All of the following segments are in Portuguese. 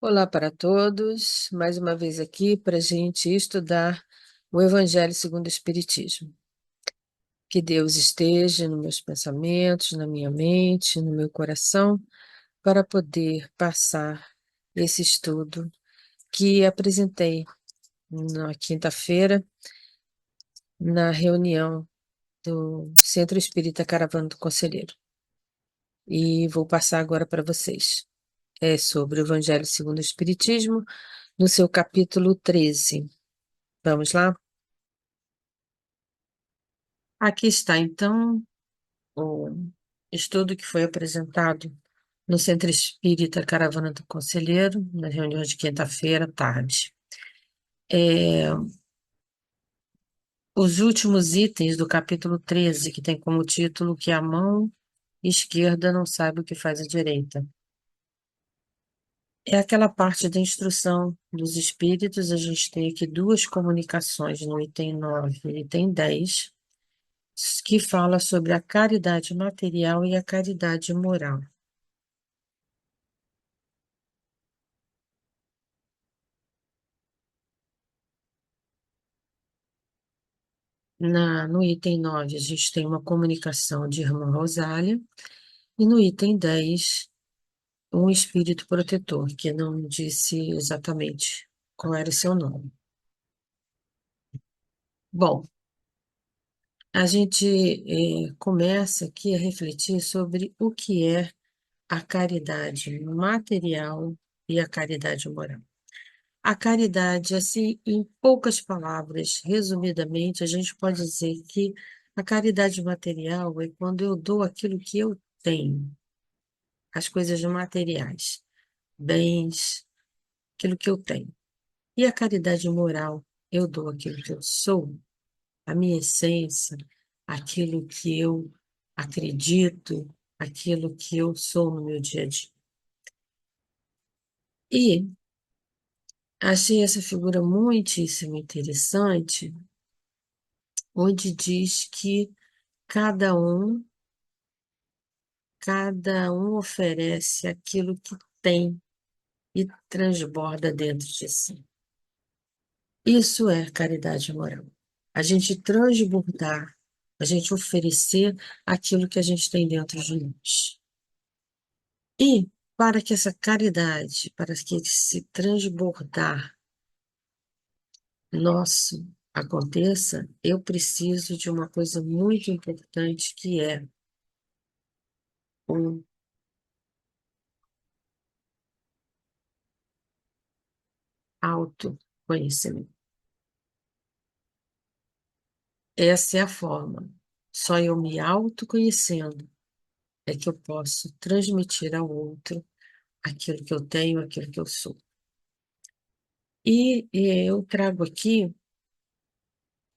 Olá para todos, mais uma vez aqui para a gente estudar o Evangelho segundo o Espiritismo. Que Deus esteja nos meus pensamentos, na minha mente, no meu coração, para poder passar esse estudo que apresentei na quinta-feira, na reunião do Centro Espírita Caravana do Conselheiro. E vou passar agora para vocês. É sobre o Evangelho segundo o Espiritismo, no seu capítulo 13. Vamos lá? Aqui está, então, o estudo que foi apresentado no Centro Espírita Caravana do Conselheiro, na reunião de quinta-feira, à tarde. É, os últimos itens do capítulo 13, que tem como título que a mão esquerda não sabe o que faz a direita. É aquela parte da instrução dos espíritos, a gente tem aqui duas comunicações no item 9 e item 10, que fala sobre a caridade material e a caridade moral. No item 9 a gente tem uma comunicação de Irmã Rosália, e no item 10 um espírito protetor, que não disse exatamente qual era o seu nome. Bom, a gente começa aqui a refletir sobre o que é a caridade material e a caridade moral. A caridade, assim, em poucas palavras, resumidamente, a gente pode dizer que a caridade material é quando eu dou aquilo que eu tenho, as coisas materiais, bens, aquilo que eu tenho. E a caridade moral, eu dou aquilo que eu sou, a minha essência, aquilo que eu acredito, aquilo que eu sou no meu dia a dia. E achei essa figura muitíssimo interessante, onde diz que cada um, cada um oferece aquilo que tem e transborda dentro de si. Isso é caridade moral. A gente transbordar, a gente oferecer aquilo que a gente tem dentro de nós. E para que essa caridade, para que esse transbordar nosso aconteça, eu preciso de uma coisa muito importante que é o autoconhecimento. Essa é a forma. Só eu me autoconhecendo é que eu posso transmitir ao outro aquilo que eu tenho, aquilo que eu sou. E eu trago aqui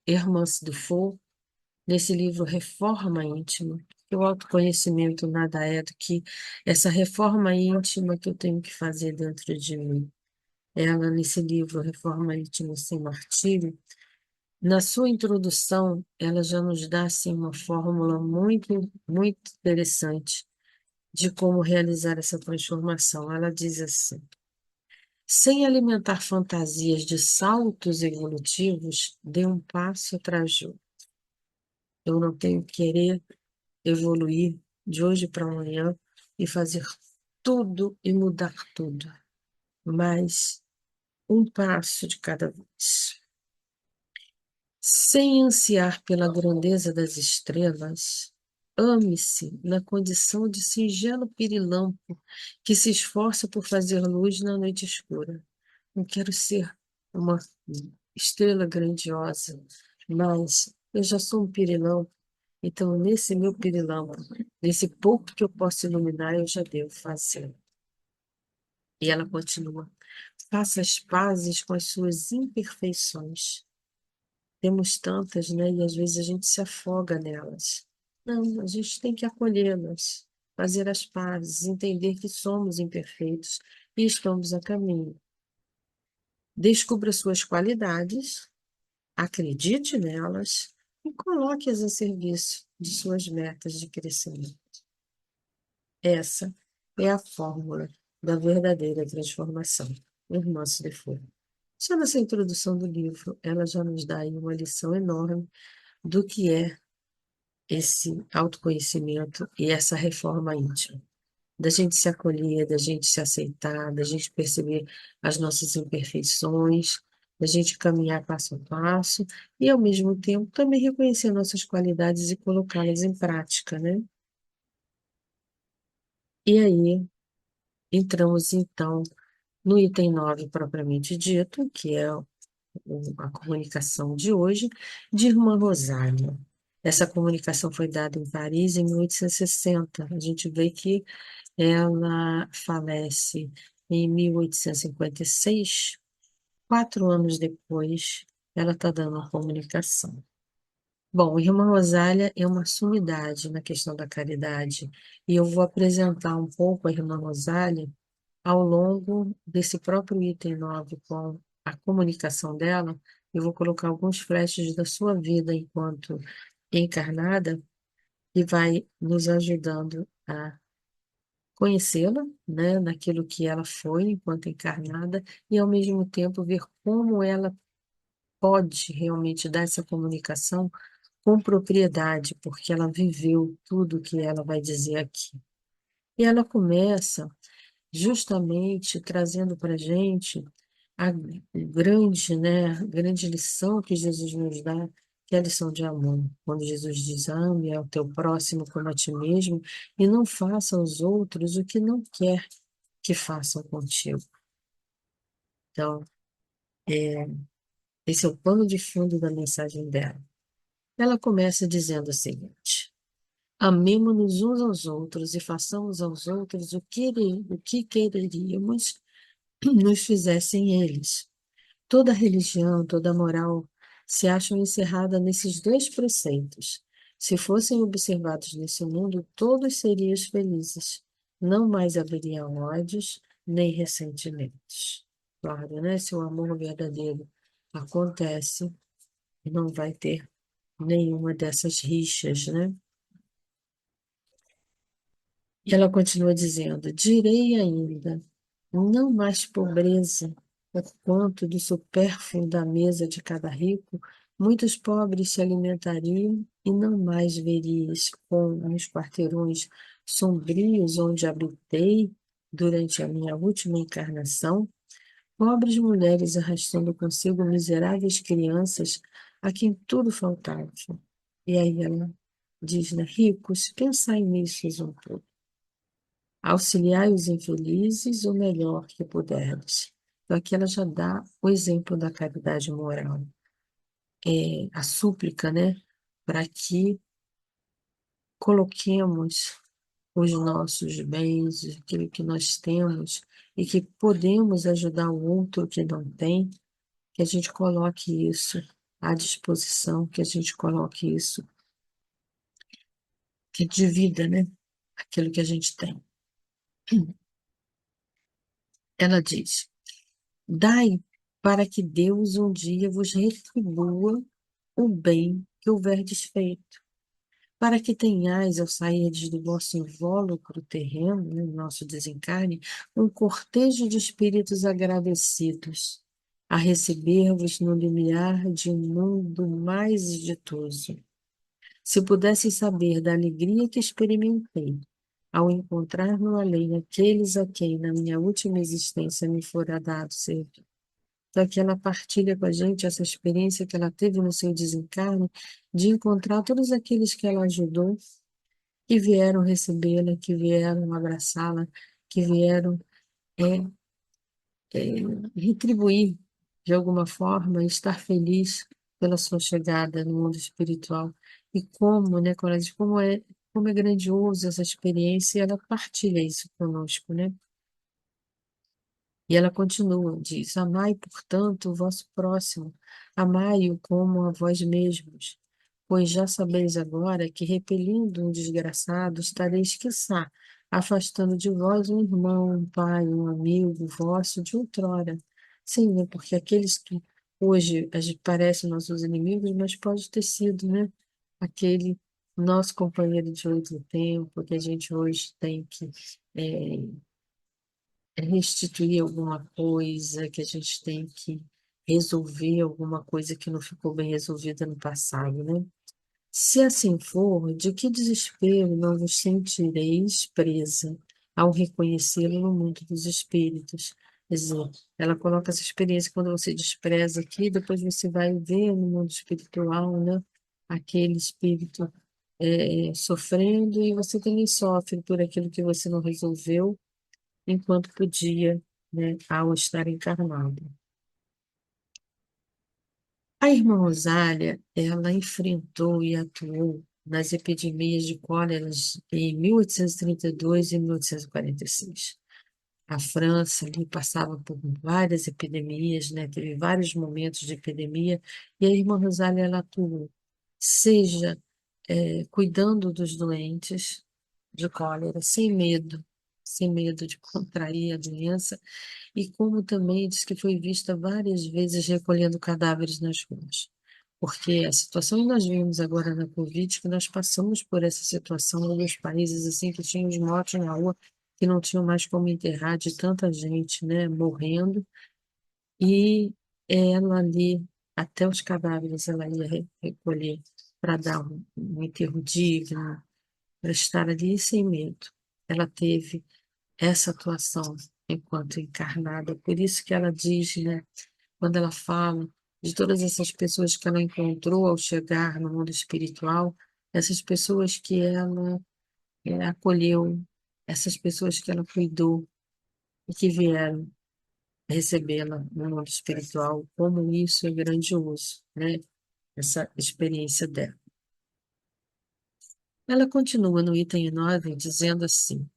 Hermance Dufour, nesse livro Reforma Íntima, que o autoconhecimento nada é do que essa reforma íntima que eu tenho que fazer dentro de mim. Ela, nesse livro Reforma Íntima Sem Martírio, na sua introdução, ela já nos dá assim, uma fórmula muito interessante de como realizar essa transformação. Ela diz assim: sem alimentar fantasias de saltos evolutivos, dê um passo atrás de outro. Eu não tenho que querer evoluir de hoje para amanhã e fazer tudo e mudar tudo, mas um passo de cada vez. Sem ansiar pela grandeza das estrelas, ame-se na condição de singelo pirilampo que se esforça por fazer luz na noite escura. Não quero ser uma estrela grandiosa, mas eu já sou um pirilampo, então nesse meu pirilampo, nesse pouco que eu posso iluminar, eu já devo fazer. E ela continua: faça as pazes com as suas imperfeições. Temos tantas, né? E às vezes a gente se afoga nelas. Não, a gente tem que acolhê-las, fazer as pazes, entender que somos imperfeitos e estamos a caminho. Descubra suas qualidades, acredite nelas e coloque-as a serviço de suas metas de crescimento. Essa é a fórmula. da verdadeira transformação. Irmã Sullivan. Só nessa introdução do livro, ela já nos dá aí uma lição enorme do que é esse autoconhecimento e essa reforma íntima. Da gente se acolher, da gente se aceitar, da gente perceber as nossas imperfeições, da gente caminhar passo a passo e, ao mesmo tempo, também reconhecer nossas qualidades e colocá-las em prática, né? E aí, entramos então no item 9 propriamente dito, que é a comunicação de hoje, de Irmã Rosália. Essa comunicação foi dada em Paris em 1860. A gente vê que ela falece em 1856, 4 anos depois, ela está dando a comunicação. Bom, Irmã Rosália é uma sumidade na questão da caridade, e eu vou apresentar um pouco a Irmã Rosália ao longo desse próprio item 9, com a comunicação dela. Eu vou colocar alguns flashes da sua vida enquanto encarnada, que vai nos ajudando a conhecê-la, né, naquilo que ela foi enquanto encarnada, e ao mesmo tempo ver como ela pode realmente dar essa comunicação com propriedade, porque ela viveu tudo o que ela vai dizer aqui. E ela começa justamente trazendo para a gente a grande, né, a grande lição que Jesus nos dá, que é a lição de amor. Quando Jesus diz, ame ao teu próximo como a ti mesmo, e não faça aos outros o que não quer que façam contigo. Então, esse é o pano de fundo da mensagem dela. Ela começa dizendo o seguinte: amemo-nos uns aos outros e façamos aos outros o que quereríamos nos fizessem eles. Toda religião, toda moral se acham encerrada nesses dois preceitos. Se fossem observados nesse mundo, todos seriam felizes. Não mais haveriam ódios nem ressentimentos. Claro, né? Se o amor verdadeiro acontece, não vai ter nenhuma dessas rixas, né? E ela continua dizendo: direi ainda, não mais pobreza, porquanto do supérfluo da mesa de cada rico, muitos pobres se alimentariam, e não mais verias como nos quarteirões sombrios onde habitei durante a minha última encarnação, pobres mulheres arrastando consigo miseráveis crianças a quem tudo faltava. E aí ela diz, né, ricos, pensai nisso um pouco. Auxiliai os infelizes o melhor que puderdes. Então, aqui ela já dá o exemplo da caridade moral. É a súplica, né? Para que coloquemos os nossos bens, aquilo que nós temos, e que podemos ajudar o outro que não tem, que a gente coloque isso à disposição, que a gente coloque isso, que divida, né? Aquilo que a gente tem. Ela diz: dai para que Deus um dia vos retribua o bem que houverdes feito, para que tenhais, ao sairdes do vosso invólucro terreno, né, nosso desencarne, um cortejo de espíritos agradecidos, a receber-vos no limiar de um mundo mais ditoso. Se pudesseis saber da alegria que experimentei ao encontrar no além aqueles a quem na minha última existência me fora dado servir. Então, aqui ela partilha com a gente essa experiência que ela teve no seu desencarne, de encontrar todos aqueles que ela ajudou, que vieram recebê-la, que vieram abraçá-la, que vieram é, retribuir de alguma forma, e estar feliz pela sua chegada no mundo espiritual. E como, né, quando ela diz como é grandioso essa experiência, e ela partilha isso conosco, né? E ela continua, diz: amai, portanto, o vosso próximo, amai-o como a vós mesmos, pois já sabeis agora que, repelindo um desgraçado, estareis, quiçá, afastando de vós um irmão, um pai, um amigo vosso de outrora. Sim, né? Porque aqueles que hoje a gente parecem nossos inimigos, mas pode ter sido, né? Aquele nosso companheiro de outro tempo, que a gente hoje tem que restituir alguma coisa, que a gente tem que resolver alguma coisa que não ficou bem resolvida no passado, né? Se assim for, de que desespero não vos sentireis presa ao reconhecê-lo no mundo dos espíritos? Quer dizer, ela coloca essa experiência quando você despreza aqui, depois você vai ver no mundo espiritual, né? Aquele espírito sofrendo e você também sofre por aquilo que você não resolveu enquanto podia, né? Ao estar encarnado. A irmã Rosália, ela enfrentou e atuou nas epidemias de cólera em 1832 e 1846. A França ali passava por várias epidemias, né? Teve vários momentos de epidemia, e a irmã Rosália, ela atuou, seja cuidando dos doentes de cólera, sem medo de contrair a doença, e como também diz que foi vista várias vezes recolhendo cadáveres nas ruas. Porque a situação que nós vimos agora na Covid, que nós passamos por essa situação em alguns países assim que tinham os mortos na rua, que não tinham mais como enterrar de tanta gente, né, morrendo, e ela ali, até os cadáveres, ela ia recolher para dar um enterro digno, para estar ali sem medo. Ela teve essa atuação enquanto encarnada. Por isso que ela diz, né, quando ela fala de todas essas pessoas que ela encontrou ao chegar no mundo espiritual, essas pessoas que ela acolheu, essas pessoas que ela cuidou e que vieram recebê-la no mundo espiritual, como isso é grandioso, né? Essa experiência dela. Ela continua no item 9 dizendo assim: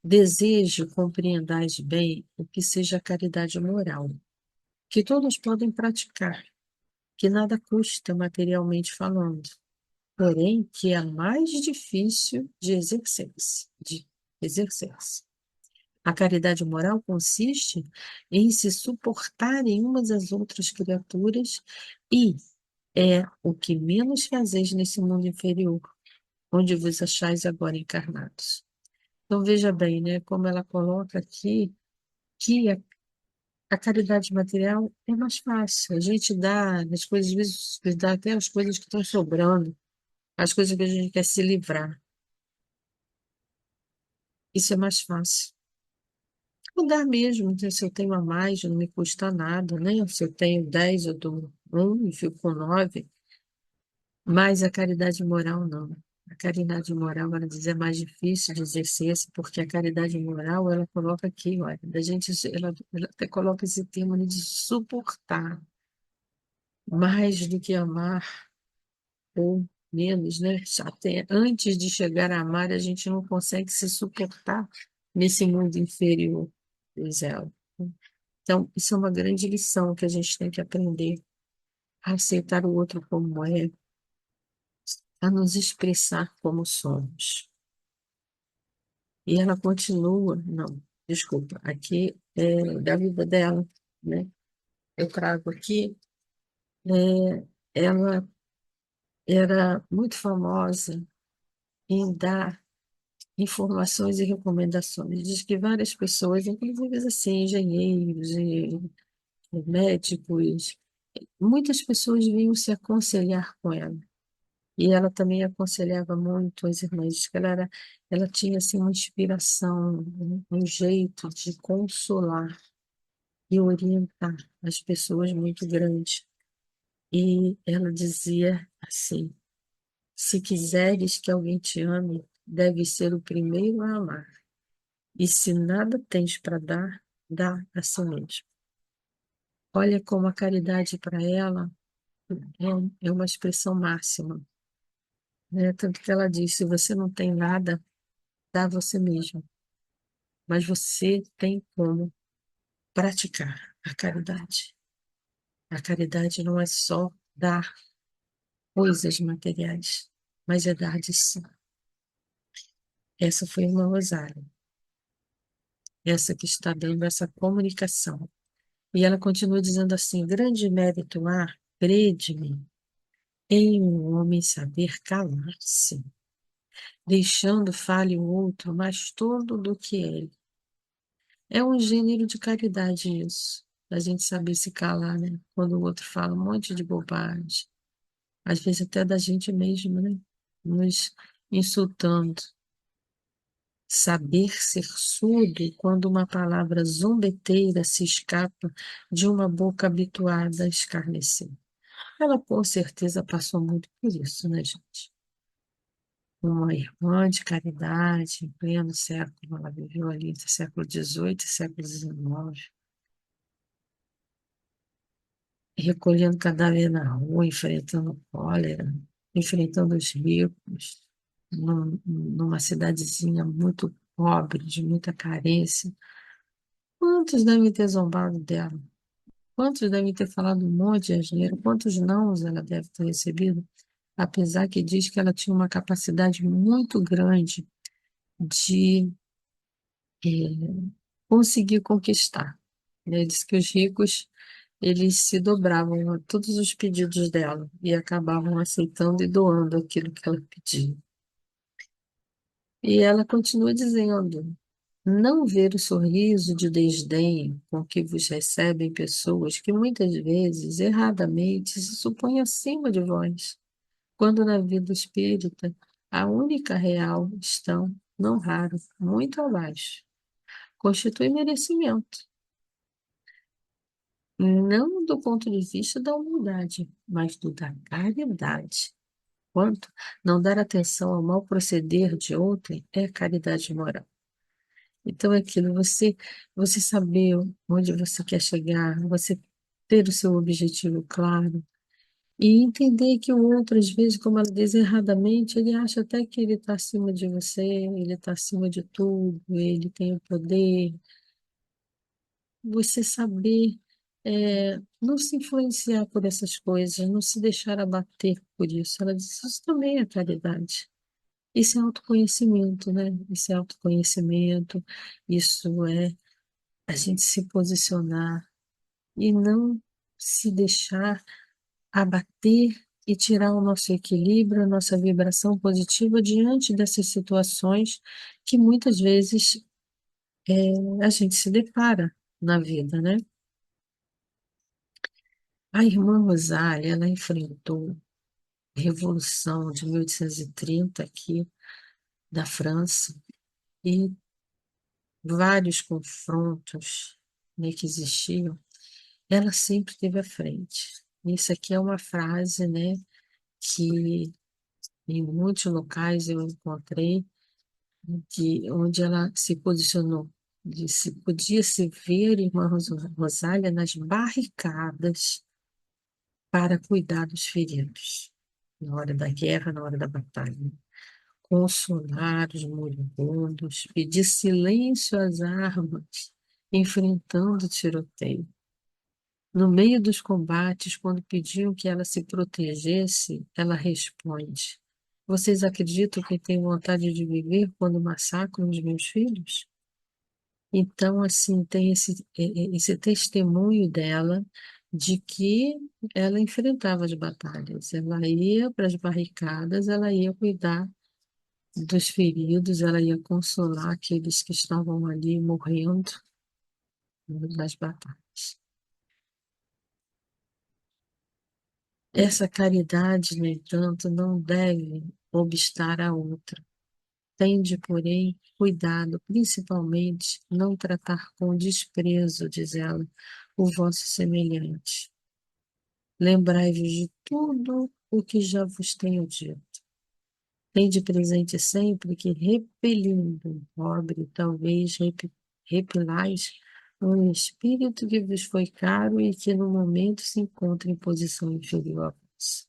desejo compreendais bem o que seja a caridade moral, que todos podem praticar, que nada custa materialmente falando, porém que é a mais difícil de exercer-se. A caridade moral consiste em se suportarem umas às outras criaturas e é o que menos fazeis nesse mundo inferior, onde vos achais agora encarnados. Então veja bem, né, como ela coloca aqui que a caridade material é mais fácil. A gente dá as coisas, às vezes, dá até as coisas que estão sobrando, as coisas que a gente quer se livrar. Isso é mais fácil. Mudar mesmo, né? Se eu tenho a mais, não me custa nada, né? Se eu tenho 10, eu dou um e fico com 9. Mas a caridade moral não. A caridade moral, ela diz, é mais difícil de exercer, porque a caridade moral, ela coloca aqui, olha, da gente, ela até coloca esse termo ali de suportar, mais do que amar, ou menos, né? Até antes de chegar a amar, a gente não consegue se suportar nesse mundo inferior, diz ela. Então, isso é uma grande lição que a gente tem que aprender a aceitar o outro como é, a nos expressar como somos. E ela continua, não, desculpa, aqui é da vida dela, né? Eu trago aqui, ela era muito famosa em dar informações e recomendações. Diz que várias pessoas, inclusive assim, engenheiros e médicos, muitas pessoas vinham se aconselhar com ela. E ela também aconselhava muito as irmãs, diz que ela tinha assim, uma inspiração, um jeito de consolar e orientar as pessoas muito grande. E ela dizia assim: se quiseres que alguém te ame, deves ser o primeiro a amar. E se nada tens para dar, dá a si mesmo. Olha como a caridade para ela é uma expressão máxima, né? Tanto que ela diz: se você não tem nada, dá a você mesmo. Mas você tem como praticar a caridade. A caridade não é só dar coisas materiais, mas é dar de si. Essa foi uma Rosário, essa que está dando essa comunicação. E ela continua dizendo assim: grande mérito há, crede-me, em um homem saber calar-se, deixando fale o outro mais tolo do que ele, É um gênero de caridade isso, da gente saber se calar, né? Quando o outro fala um monte de bobagem, às vezes até da gente mesmo, né? Nos insultando. Saber ser surdo quando uma palavra zombeteira se escapa de uma boca habituada a escarnecer. Ela com certeza passou muito por isso, né, gente? Uma irmã de caridade, em pleno século, ela viveu ali entre século XVIII e século XIX, recolhendo cadáver na rua, enfrentando cólera, enfrentando os ricos, numa cidadezinha muito pobre, de muita carência. Quantos devem ter zombado dela? Quantos devem ter falado um monte de asneira? Quantos nãos ela deve ter recebido? Apesar que diz que ela tinha uma capacidade muito grande de conseguir conquistar, né? Diz que os ricos eles se dobravam a todos os pedidos dela e acabavam aceitando e doando aquilo que ela pedia. E ela continua dizendo: não ver o sorriso de desdém com que vos recebem pessoas que muitas vezes, erradamente, se supõem acima de vós, quando na vida espírita a única real estão, não raro, muito abaixo. Constitui merecimento, não do ponto de vista da humildade, mas do da caridade. Quanto não dar atenção ao mau proceder de outrem é caridade moral. Então, é aquilo, você saber onde você quer chegar, você ter o seu objetivo claro e entender que o outro, às vezes, como ela diz erradamente, ele acha até que ele está acima de você, ele está acima de tudo, ele tem o poder. Você saber não se influenciar por essas coisas, não se deixar abater por isso. Ela diz, isso também é caridade. Isso é autoconhecimento, né? Isso é autoconhecimento, isso é a gente se posicionar e não se deixar abater e tirar o nosso equilíbrio, a nossa vibração positiva diante dessas situações que muitas vezes a gente se depara na vida, né? A irmã Rosália, ela enfrentou a Revolução de 1830 aqui da França e vários confrontos, né, que existiam, ela sempre esteve à frente. Isso aqui é uma frase, né, que em muitos locais eu encontrei onde ela se posicionou. Podia se ver a irmã Rosália nas barricadas para cuidar dos feridos, na hora da guerra, na hora da batalha. Consolar os moribundos, pedir silêncio às armas, enfrentando o tiroteio. No meio dos combates, quando pediam que ela se protegesse, ela responde: vocês acreditam que tenho vontade de viver quando massacram os meus filhos? Então, assim, tem esse testemunho dela de que ela enfrentava as batalhas. Ela ia para as barricadas, ela ia cuidar dos feridos, ela ia consolar aqueles que estavam ali morrendo nas batalhas. Essa caridade, no entanto, não deve obstar a outra. Tende, porém, cuidado, principalmente, não tratar com desprezo, diz ela, o vosso semelhante. Lembrai-vos de tudo o que já vos tenho dito. Tende presente sempre que, repelindo um pobre, talvez repelais um espírito que vos foi caro e que no momento se encontra em posição inferior a vós.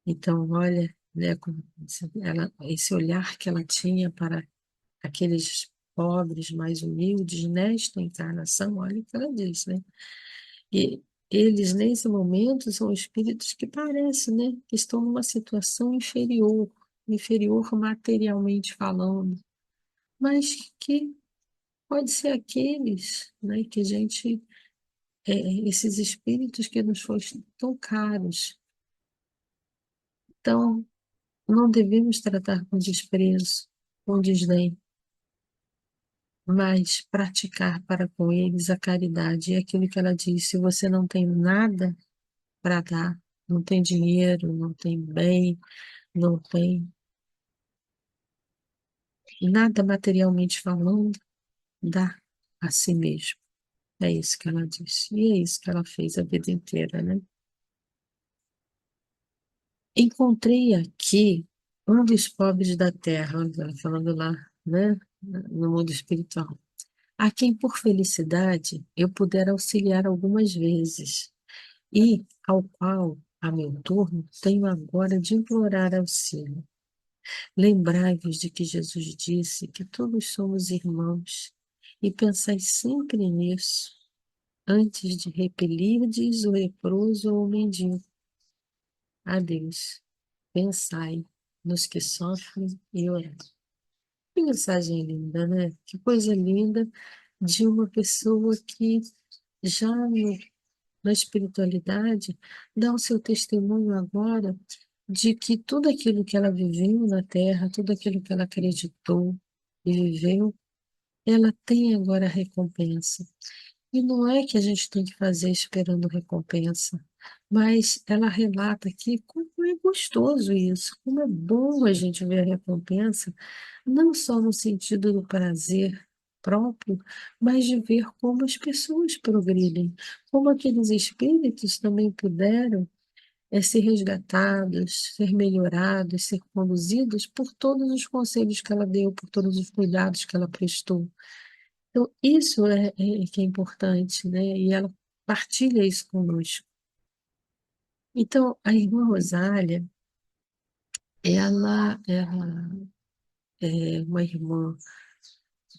Então, olha, né, esse olhar que ela tinha para aqueles pobres mais humildes nesta encarnação, olha o que ela diz, né? E eles, nesse momento, são espíritos que parecem, né, que estão numa situação inferior, inferior materialmente falando, mas que pode ser aqueles, né, que a gente, esses espíritos que nos foram tão caros. Então, não devemos tratar com desprezo, com desdém, mas praticar para com eles a caridade. E aquilo que ela disse, se você não tem nada para dar, não tem dinheiro, não tem bem, não tem nada materialmente falando, dá a si mesmo. É isso que ela disse. E é isso que ela fez a vida inteira, né? Encontrei aqui um dos pobres da terra, ela falando lá, né? No mundo espiritual. A quem, por felicidade, eu puder auxiliar algumas vezes, e ao qual, a meu turno, tenho agora de implorar auxílio. Lembrai-vos de que Jesus disse que todos somos irmãos, e pensai sempre nisso, antes de repelirdes o leproso ou o mendigo. Adeus. Pensai nos que sofrem e orai. Que mensagem linda, né? Que coisa linda de uma pessoa que já na espiritualidade dá o seu testemunho agora de que tudo aquilo que ela viveu na Terra, tudo aquilo que ela acreditou e viveu, ela tem agora a recompensa. E não é que a gente tem que fazer esperando recompensa, mas ela relata aqui como é gostoso isso, como é bom a gente ver a recompensa, não só no sentido do prazer próprio, mas de ver como as pessoas progridem, como aqueles espíritos também puderam ser resgatados, ser melhorados, ser conduzidos por todos os conselhos que ela deu, por todos os cuidados que ela prestou. Então, isso é que é importante, né? E ela partilha isso conosco. Então, a irmã Rosália, ela é uma irmã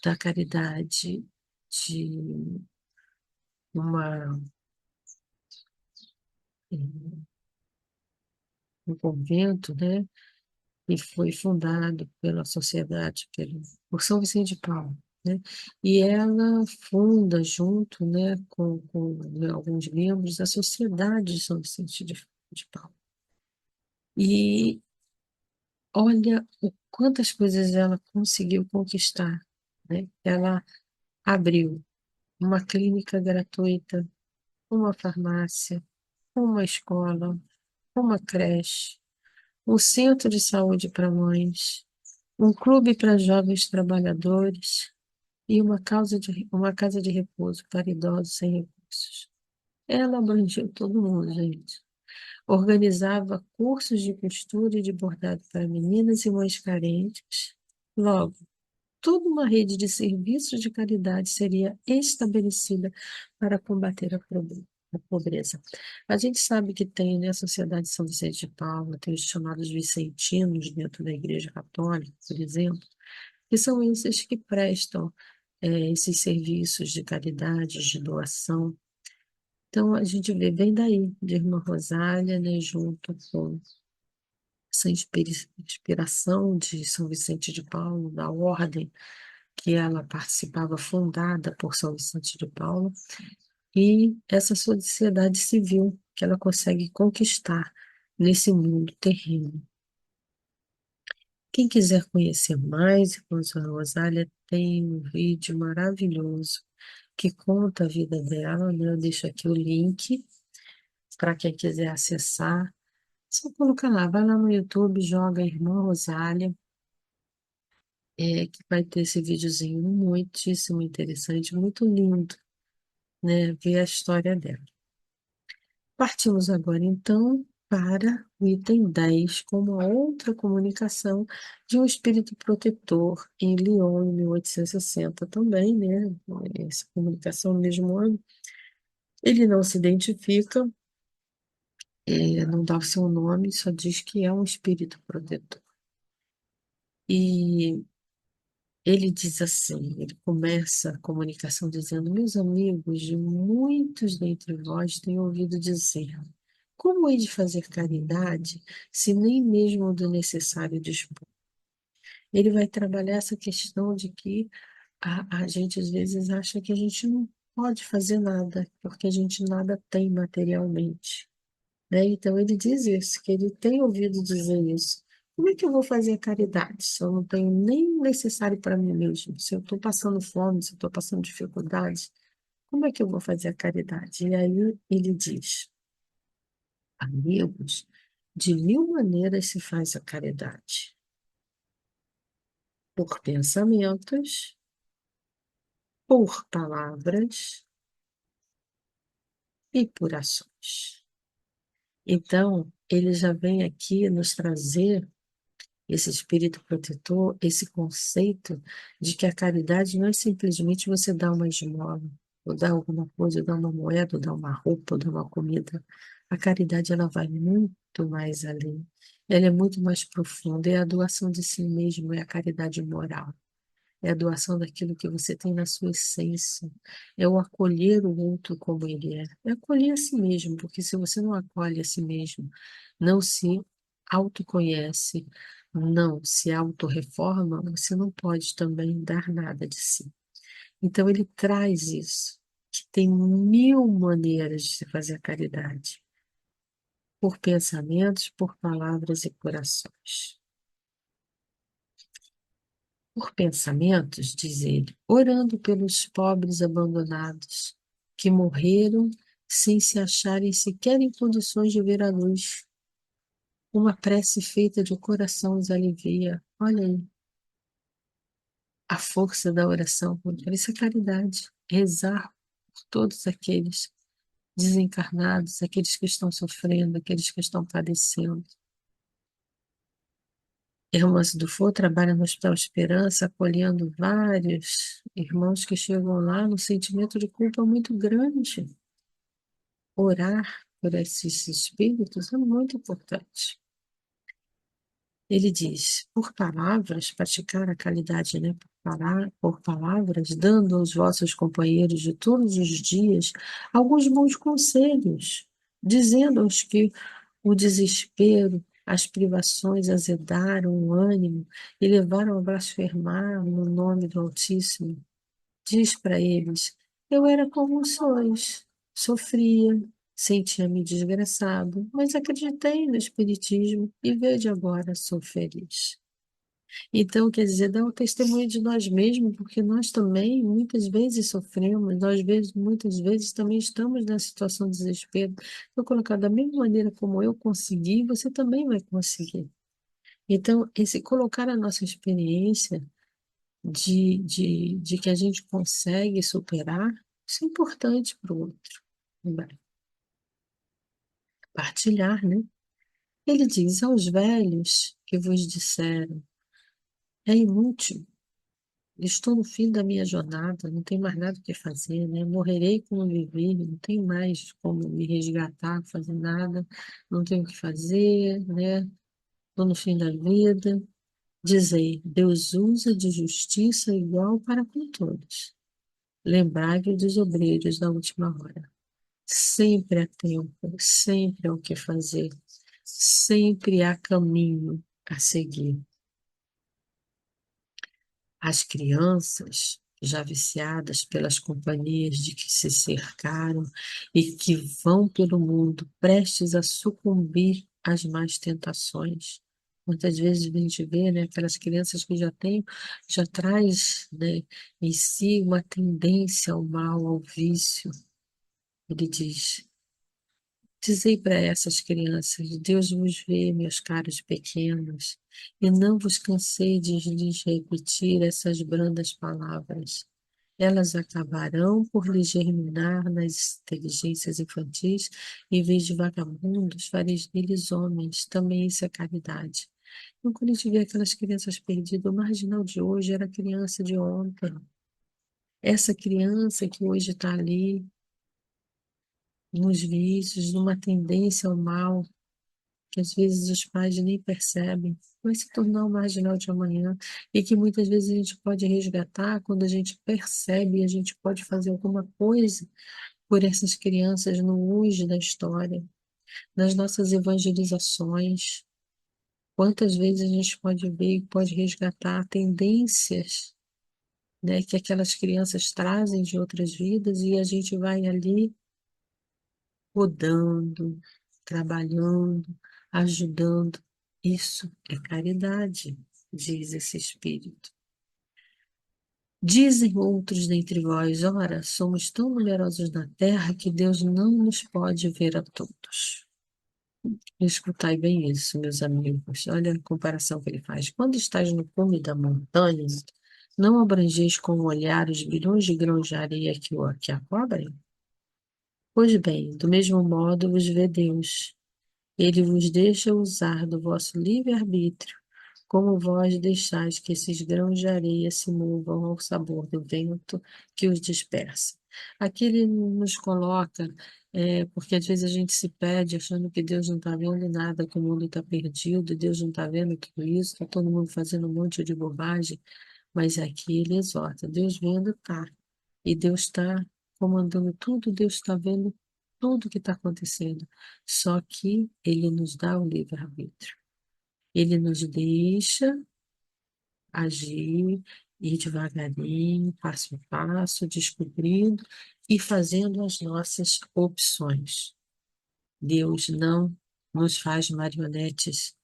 da caridade de uma, um convento, né? E foi fundado pela sociedade, por São Vicente de Paulo, né? E ela funda junto, né, com né, alguns membros a Sociedade de São Vicente de Paulo. E olha o quantas coisas ela conseguiu conquistar, né? Ela abriu uma clínica gratuita, uma farmácia, uma escola, uma creche, um centro de saúde para mães, um clube para jovens trabalhadores e uma casa de repouso para idosos sem recursos. Ela abrangiu todo mundo, gente. Organizava cursos de costura e de bordado para meninas e mães carentes. Logo, toda uma rede de serviços de caridade seria estabelecida para combater a pobreza. A gente sabe que tem, né, a Sociedade de São Vicente de Paulo, tem os chamados vicentinos dentro da Igreja Católica, por exemplo, que são esses que prestam esses serviços de caridade, de doação. Então, a gente vê bem daí, de Irmã Rosália, né, junto com essa inspiração de São Vicente de Paulo, da ordem que ela participava, fundada por São Vicente de Paulo, e essa sociedade civil que ela consegue conquistar nesse mundo terreno. Quem quiser conhecer mais, irmãos, a Rosália tem um vídeo maravilhoso que conta a vida dela, né? Eu deixo aqui o link para quem quiser acessar. Só colocar lá, vai lá no YouTube, joga Irmã Rosália, que vai ter esse videozinho muitíssimo interessante, muito lindo, né? Ver a história dela. Partimos agora, então, para o item 10, como a outra comunicação de um espírito protetor em Lyon, em 1860 também, né? Essa comunicação no mesmo ano. Ele não se identifica, não dá o seu nome, só diz que é um espírito protetor. E ele diz assim, ele começa a comunicação dizendo: meus amigos, muitos dentre vós têm ouvido dizer, como hei de fazer caridade se nem mesmo do necessário dispor? Ele vai trabalhar essa questão de que a gente às vezes acha que a gente não pode fazer nada, porque a gente nada tem materialmente, né? Então ele diz isso, que ele tem ouvido dizer isso. Como é que eu vou fazer a caridade se eu não tenho nem o necessário para mim mesmo? Se eu estou passando fome, se eu estou passando dificuldades, como é que eu vou fazer a caridade? E aí ele diz, amigos, de mil maneiras se faz a caridade. Por pensamentos, por palavras e por ações. Então, ele já vem aqui nos trazer esse espírito protetor, esse conceito de que a caridade não é simplesmente você dar uma esmola, ou dar alguma coisa, ou dar uma moeda, ou dar uma roupa, ou dar uma comida. A caridade, ela vai muito mais além. Ela é muito mais profunda. É a doação de si mesmo, é a caridade moral. É a doação daquilo que você tem na sua essência. É o acolher o outro como ele é. É acolher a si mesmo, porque se você não acolhe a si mesmo, não se autoconhece, não se autorreforma, você não pode também dar nada de si. Então ele traz isso, que tem mil maneiras de se fazer a caridade, por pensamentos, por palavras e por ações. Por pensamentos, diz ele, orando pelos pobres abandonados, que morreram sem se acharem sequer em condições de ver a luz. Uma prece feita de coração os alivia. Olha aí, a força da oração. Isso é caridade. Rezar por todos aqueles desencarnados, aqueles que estão sofrendo, aqueles que estão padecendo. Irmãs do For trabalha no Hospital Esperança, acolhendo vários irmãos que chegam lá no sentimento de culpa muito grande. Orar por esses espíritos é muito importante. Ele diz, por palavras, praticar a caridade, né? Por palavras, dando aos vossos companheiros de todos os dias alguns bons conselhos, dizendo-aos que o desespero, as privações azedaram o ânimo e levaram a blasfemar no nome do Altíssimo. Diz para eles: eu era como sois, sofria, sentia-me desgraçado, mas acreditei no Espiritismo e vejo agora, sou feliz. Então, quer dizer, dá um testemunho de nós mesmos, porque nós também muitas vezes sofremos, muitas vezes também estamos na situação de desespero. Então, colocar da mesma maneira como eu consegui, você também vai conseguir. Então, esse colocar a nossa experiência de que a gente consegue superar, isso é importante para o outro. Vai partilhar, né? Ele diz aos velhos que vos disseram, é inútil. Estou no fim da minha jornada, não tenho mais nada o que fazer, né? Morrerei como vivi, não tenho mais como me resgatar, fazer nada, não tenho o que fazer, né? Estou no fim da vida. Dizei, Deus usa de justiça igual para com todos. Lembrai-vos dos obreiros da última hora. Sempre há tempo, sempre há o que fazer, sempre há caminho a seguir. As crianças, já viciadas pelas companhias de que se cercaram e que vão pelo mundo prestes a sucumbir às más tentações. Muitas vezes a gente vê, né, aquelas crianças que já traz, né, em si uma tendência ao mal, ao vício. Ele diz: dizei para essas crianças, Deus vos vê, meus caros pequenos, e não vos cansei de lhes repetir essas brandas palavras. Elas acabarão por lhes germinar nas inteligências infantis, em vez de vagabundos, fareis deles homens. Também isso é caridade. Então, quando a gente vê aquelas crianças perdidas, o marginal de hoje era a criança de ontem. Essa criança que hoje está ali, nos vícios, numa tendência ao mal, que às vezes os pais nem percebem, vai se tornar o marginal de amanhã e que muitas vezes a gente pode resgatar quando a gente percebe e a gente pode fazer alguma coisa por essas crianças no hoje da história, nas nossas evangelizações. Quantas vezes a gente pode ver e pode resgatar tendências, né, que aquelas crianças trazem de outras vidas e a gente vai ali rodando, trabalhando, ajudando. Isso é caridade, diz esse Espírito. Dizem outros dentre vós, ora, somos tão numerosos na terra que Deus não nos pode ver a todos. Escutai bem isso, meus amigos. Olha a comparação que ele faz. Quando estás no cume da montanha, não abrangeis com o olhar os bilhões de grãos de areia que a cobrem? Pois bem, do mesmo modo vos vê Deus. Ele vos deixa usar do vosso livre-arbítrio, como vós deixais que esses grãos de areia se movam ao sabor do vento que os dispersa. Aqui ele nos coloca, porque às vezes a gente se perde achando que Deus não está vendo nada, que o mundo está perdido, Deus não está vendo tudo isso, está todo mundo fazendo um monte de bobagem, mas aqui ele exorta, Deus vendo está, e Deus está comandando tudo, Deus está vendo tudo que está acontecendo. Só que ele nos dá o livre-arbítrio. Ele nos deixa agir, ir devagarinho, passo a passo, descobrindo e fazendo as nossas opções. Deus não nos faz marionetes,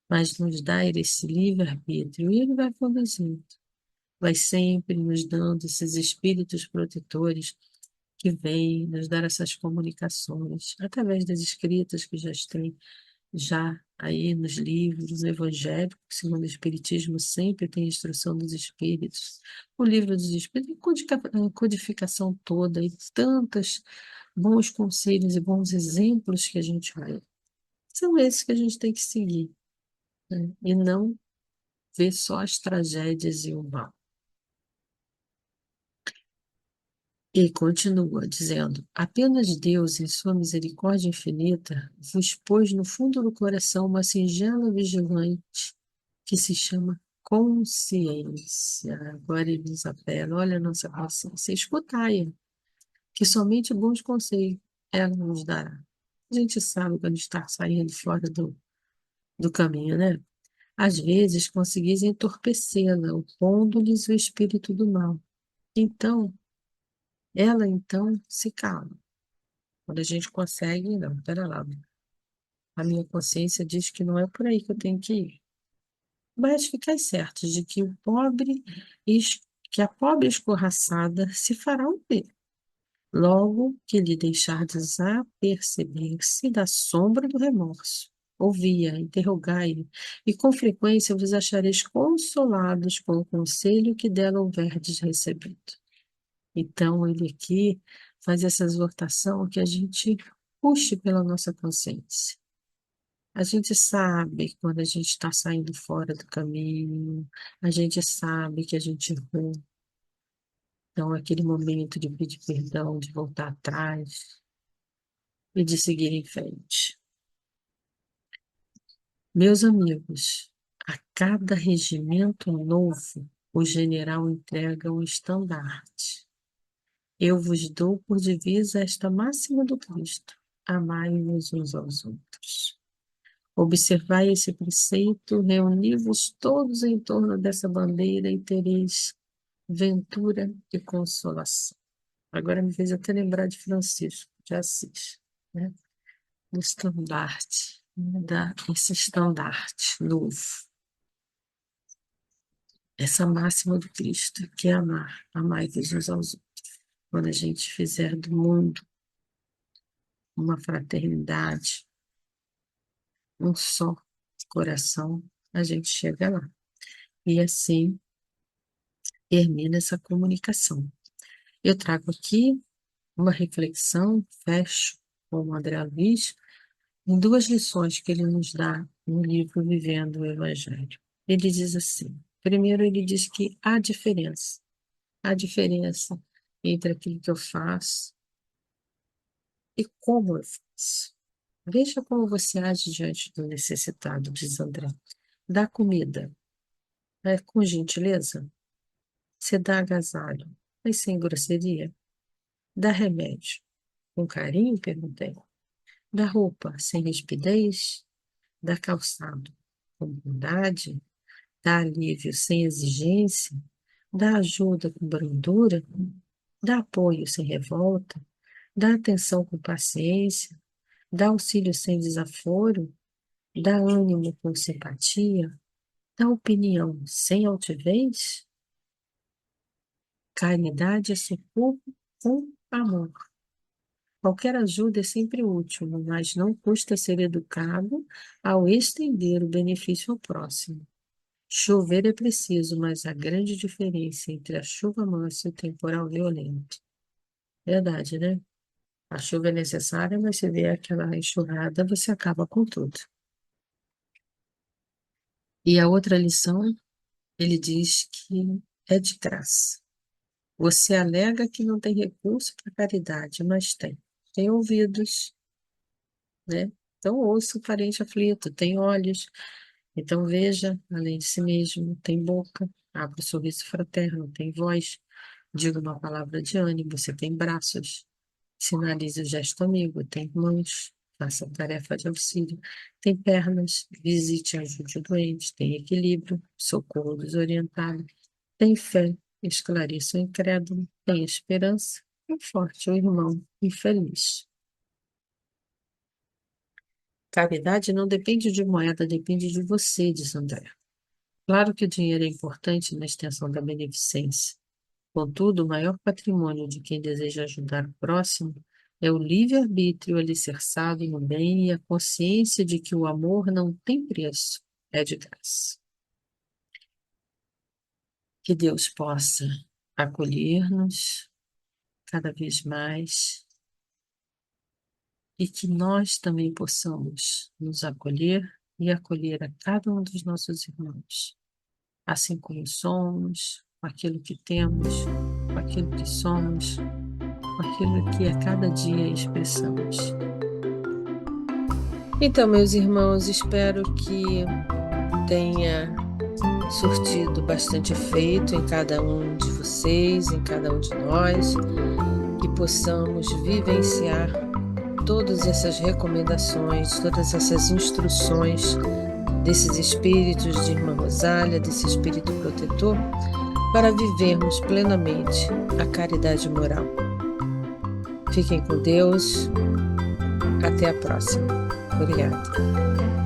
mas nos dá esse livre-arbítrio e ele vai conduzindo. Vai sempre nos dando esses espíritos protetores que vêm nos dar essas comunicações, através das escritas que já aí nos livros evangélicos, segundo o Espiritismo, sempre tem instrução dos Espíritos. O livro dos Espíritos, a codificação toda, e tantos bons conselhos e bons exemplos que a gente vê. São esses que a gente tem que seguir, né? E não ver só as tragédias e o mal. E continua dizendo: apenas Deus, em sua misericórdia infinita, vos pôs no fundo do coração uma singela vigilante que se chama consciência. Agora ele nos apela, olha a nossa consciência, escutai, que somente bons conselhos ela nos dará. A gente sabe quando está saindo fora do caminho, né? Às vezes conseguis entorpecê-la, opondo-lhes o espírito do mal. Então, ela então se cala. Quando a gente consegue, não, pera lá, a minha consciência diz que não é por aí que eu tenho que ir. Mas ficai certos de que que a pobre escorraçada se fará ouvir. Logo que lhe deixardes aperceber-se da sombra do remorso, ouvia, interrogai-o, e com frequência vos achareis consolados com o conselho que dela houverdes recebido. Então, ele aqui faz essa exortação que a gente puxe pela nossa consciência. A gente sabe quando a gente está saindo fora do caminho, a gente sabe que a gente errou. Então, aquele momento de pedir perdão, de voltar atrás e de seguir em frente. Meus amigos, a cada regimento novo, o general entrega um estandarte. Eu vos dou por divisa esta máxima do Cristo: amai-vos uns aos outros. Observai esse preceito, reuni-vos todos em torno dessa bandeira e tereis ventura e consolação. Agora me fez até lembrar de Francisco de Assis, né? Do estandarte, esse estandarte novo, essa máxima do Cristo, que é amar, amai-vos uns aos outros. Quando a gente fizer do mundo uma fraternidade, um só coração, a gente chega lá. E assim termina essa comunicação. Eu trago aqui uma reflexão, fecho com o André Luiz, em duas lições que ele nos dá no livro Vivendo o Evangelho. Ele diz assim: primeiro, ele diz que há diferença entre aquilo que eu faço e como eu faço. Veja como você age diante do necessitado, diz André. Dá comida, com gentileza. Você dá agasalho, mas sem grosseria. Dá remédio, com carinho, perguntei. Dá roupa, sem rispidez. Dá calçado, com bondade. Dá alívio, sem exigência. Dá ajuda, com brandura. Dá apoio, sem revolta. Dá atenção, com paciência. Dá auxílio, sem desaforo. Dá ânimo com simpatia? Dá opinião sem altivez? Caridade é socorro com amor. Qualquer ajuda é sempre útil, mas não custa ser educado ao estender o benefício ao próximo. Chover é preciso, mas há grande diferença entre a chuva mansa e o temporal violento. Verdade, né? A chuva é necessária, mas se vier aquela enxurrada, você acaba com tudo. E a outra lição, ele diz que é de graça. Você alega que não tem recurso para caridade, mas tem. Tem ouvidos, né? Então ouça o parente aflito, tem olhos, então veja além de si mesmo, tem boca, abra o sorriso fraterno, tem voz, diga uma palavra de ânimo, você tem braços, sinalize o gesto amigo, tem mãos, faça tarefa de auxílio, tem pernas, visite e ajude o doente, tem equilíbrio, socorro desorientado, tem fé, esclareça o incrédulo, tem esperança, conforte o irmão infeliz. Caridade não depende de moeda, depende de você, diz André. Claro que o dinheiro é importante na extensão da beneficência. Contudo, o maior patrimônio de quem deseja ajudar o próximo é o livre-arbítrio alicerçado no bem e a consciência de que o amor não tem preço, é de graça. Que Deus possa acolher-nos cada vez mais e que nós também possamos nos acolher e acolher a cada um dos nossos irmãos, assim como somos, com aquilo que temos, com aquilo que somos, com aquilo que a cada dia expressamos. Então, meus irmãos, espero que tenha surtido bastante efeito em cada um de vocês, em cada um de nós, que possamos vivenciar todas essas recomendações, todas essas instruções desses espíritos de Irmã Rosália, desse espírito protetor, para vivermos plenamente a caridade moral. Fiquem com Deus. Até a próxima. Obrigada.